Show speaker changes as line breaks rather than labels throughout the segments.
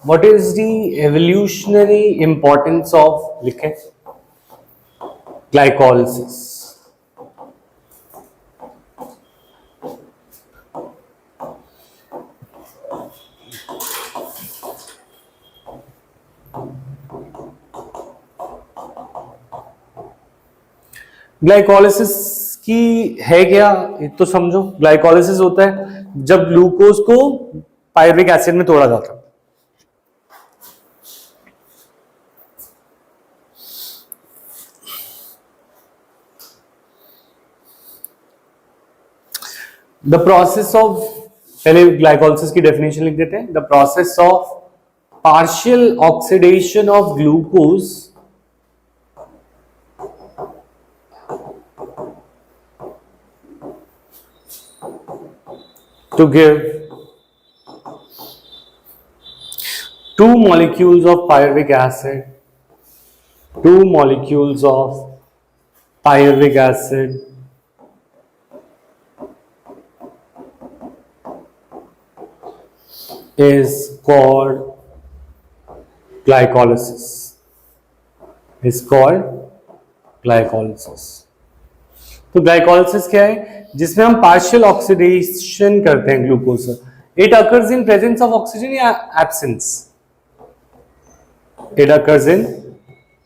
What is the evolutionary importance of, लिखें, glycolysis? Glycolysis की है क्या, तो समझो। ग्लाइकोलिसिस होता है जब ग्लूकोज को पायरुविक एसिड में तोड़ा जाता है। द प्रोसेस ऑफ, पहले ग्लाइकोलिसिस की डेफिनेशन लिख देते हैं। The process of partial oxidation of glucose to give two molecules of pyruvic acid, two molecules of pyruvic acid is called glycolysis. Is called glycolysis. तो ग्लाइकोलिसिस क्या है? जिसमें हम पार्शियल ऑक्सीडेशन करते हैं glucose. It occurs in presence of oxygen या absence? It occurs in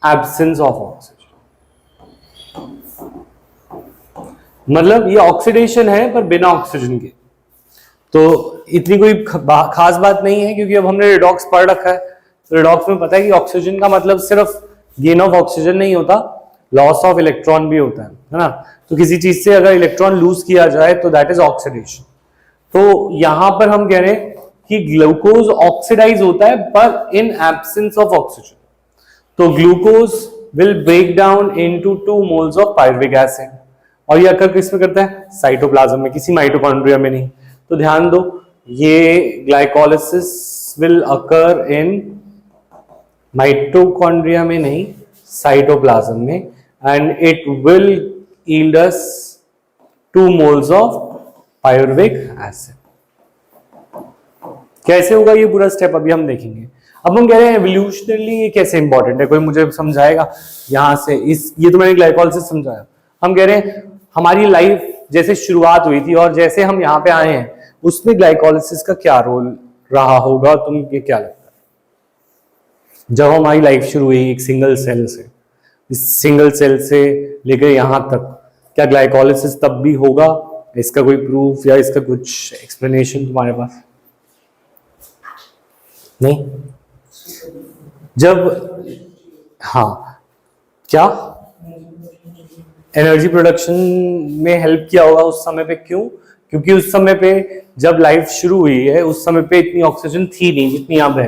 absence of oxygen. मतलब ये ऑक्सीडेशन है पर बिना ऑक्सीजन के। तो इतनी कोई खास बात नहीं है, क्योंकि अब हमने रिडॉक्स पढ़ रखा है। तो रिडॉक्स में पता है कि ऑक्सीजन का मतलब सिर्फ गेन ऑफ ऑक्सीजन नहीं होता, लॉस ऑफ इलेक्ट्रॉन भी होता है ना। तो किसी चीज से अगर इलेक्ट्रॉन लूज किया जाए तो दैट इज ऑक्सीडेशन। तो यहां पर हम कह रहे हैं कि ग्लूकोज ऑक्सीडाइज होता है पर इन एब्सेंस ऑफ ऑक्सीजन। तो glucose will break down into 2 moles of pyruvic acid, और ये अकर किस में करता है? साइटोप्लाज्म में, किसी माइटोकॉन्ड्रिया में नहीं। तो ध्यान दो, ये glycolysis will occur in mitochondria में नहीं, साइटोप्लाज्म में, and it will yield us 2 moles of pyruvic acid. कैसे होगा ये पूरा स्टेप अभी हम देखेंगे। अब हम कह रहे हैं एवोल्यूशनरली ये कैसे इंपॉर्टेंट है, कोई मुझे समझाएगा यहां से? ये तो मैंने ग्लाइकोलिसिस समझाया। हम कह रहे हैं हमारी लाइफ जैसे शुरुआत हुई थी और जैसे हम यहाँ पे आए हैं, उसमें ग्लाइकोलिसिस का क्या रोल रहा होगा, तुमको क्या लगता है? जब हमारी लाइफ शुरू हुई एक सिंगल सेल से, इस सिंगल सेल से लेकर यहां तक, क्या ग्लाइकोलिसिस तब भी होगा? इसका कोई प्रूफ या इसका कुछ एक्सप्लेनेशन तुम्हारे पास नहीं? जब, हाँ, क्या एनर्जी प्रोडक्शन में हेल्प किया होगा उस समय पे? क्यों? क्योंकि उस समय पे जब लाइफ शुरू हुई है उस समय पे इतनी ऑक्सीजन थी नहीं जितनी अब है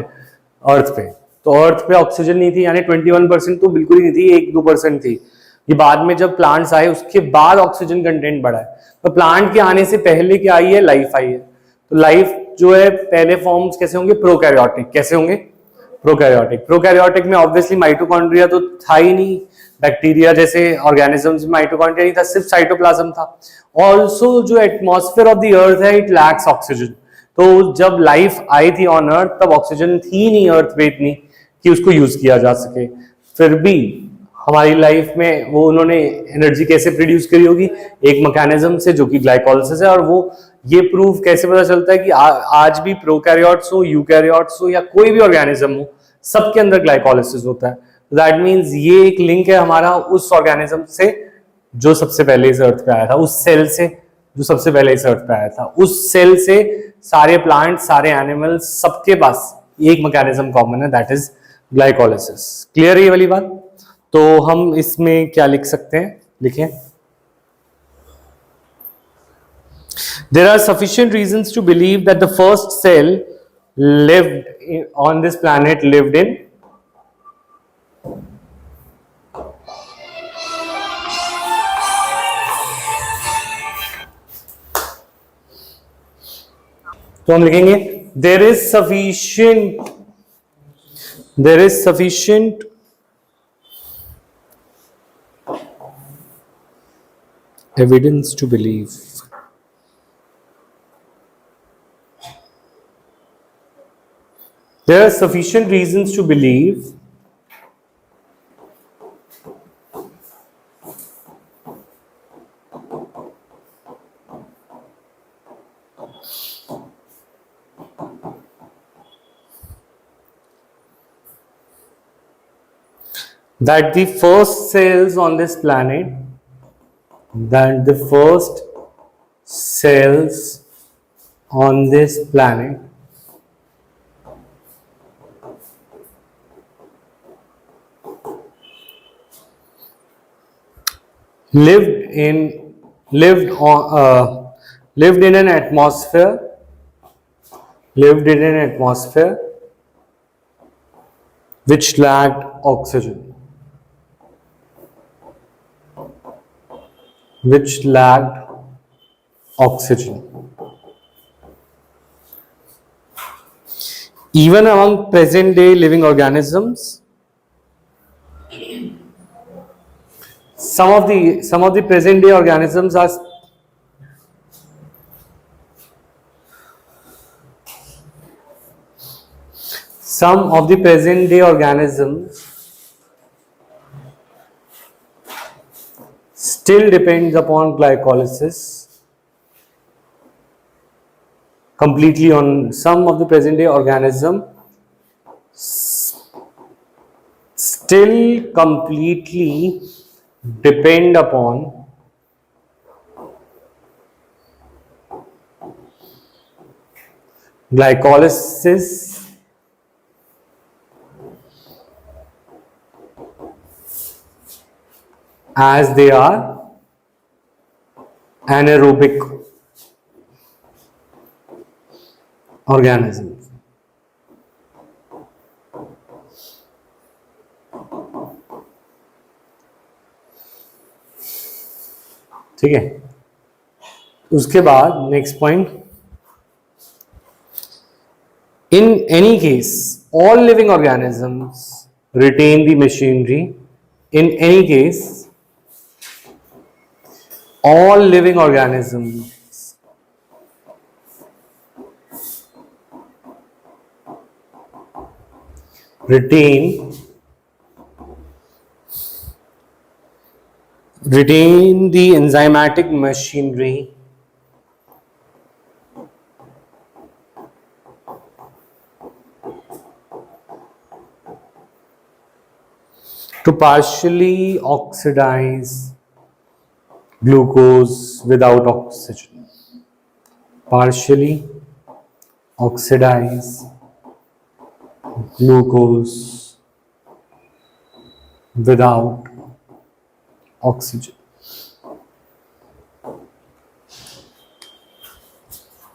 अर्थ पे। तो अर्थ पे ऑक्सीजन नहीं थी, यानी 21% तो बिल्कुल ही नहीं थी, 1-2% थी। ये बाद में जब प्लांट्स आए उसके बाद ऑक्सीजन कंटेंट बढ़ा है। तो प्लांट के आने से पहले क्या आई है? लाइफ आई है। तो लाइफ जो है पहले फॉर्म्स कैसे होंगे? प्रोकैरियोटिक। कैसे होंगे? प्रोकैरियोटिक। प्रोकैरियोटिक में ऑब्वियसली माइटोकॉन्ड्रिया तो था ही नहीं, बैक्टीरिया जैसे ऑर्गेनिजम्स में माइटोकॉन्ड्रिया नहीं था, सिर्फ साइटोप्लाज्म था। ऑल्सो जो एटमॉस्फेयर ऑफ द अर्थ है, इट लैक्स ऑक्सीजन। तो जब लाइफ आई थी ऑन अर्थ तब ऑक्सीजन थी नहीं अर्थ पे इतनी कि उसको यूज किया जा सके। फिर भी हमारी लाइफ में वो उन्होंने एनर्जी कैसे प्रोड्यूस करी होगी? एक मैकेनिज्म से, जो कि ग्लाइकोलिसिस है। और वो ये प्रूफ कैसे पता चलता है कि आज भी प्रोकैरियोट्स हो, यूकैरियोट्स हो, या कोई भी ऑर्गेनिज्म हो, सबके अंदर ग्लाइकोलिसिस होता है। दैट मीन्स ये एक लिंक है हमारा उस ऑर्गेनिज्म से जो सबसे पहले इस अर्थ पे आया था, उस सेल से जो सबसे पहले इस अर्थ पे आया था, उस सेल से सारे प्लांट, सारे एनिमल्स, सबके पास एक मैकेनिज्म कॉमन है, दैट इज ग्लाइकोलिसिस। क्लियर है ये वाली बात? तो हम इसमें क्या लिख सकते हैं? लिखें, there are sufficient reasons to believe that the first cell on this planet lived in तो हम लिखेंगे there is sufficient evidence to believe There are sufficient reasons to believe that the first cells on this planet, that the first cells on this planet lived in an atmosphere which lacked oxygen, Even among present day living organisms, some of the present day organisms are still depends upon glycolysis completely on some of the present day organism still completely depend upon glycolysis as they are anaerobic organisms. ठीक है, उसके बाद next point, in any case all living organisms retain the machinery. In any case, all living organisms retain the enzymatic machinery to partially oxidize glucose without oxygen. Partially oxidize glucose without oxygen.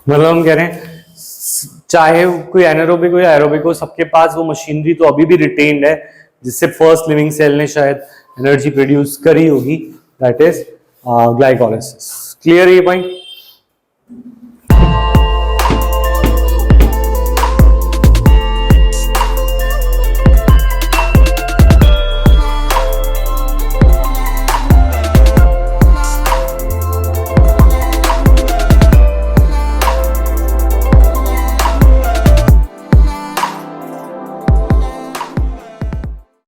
मतलब हम कह रहे हैं चाहे कोई anaerobic हो या aerobic हो, सबके पास वो मशीनरी तो अभी भी रिटेन्ड है जिससे फर्स्ट लिविंग सेल ने शायद एनर्जी प्रोड्यूस करी होगी, दैट इज ग्लाइकोलाइसिस. क्लियर ये पॉइंट?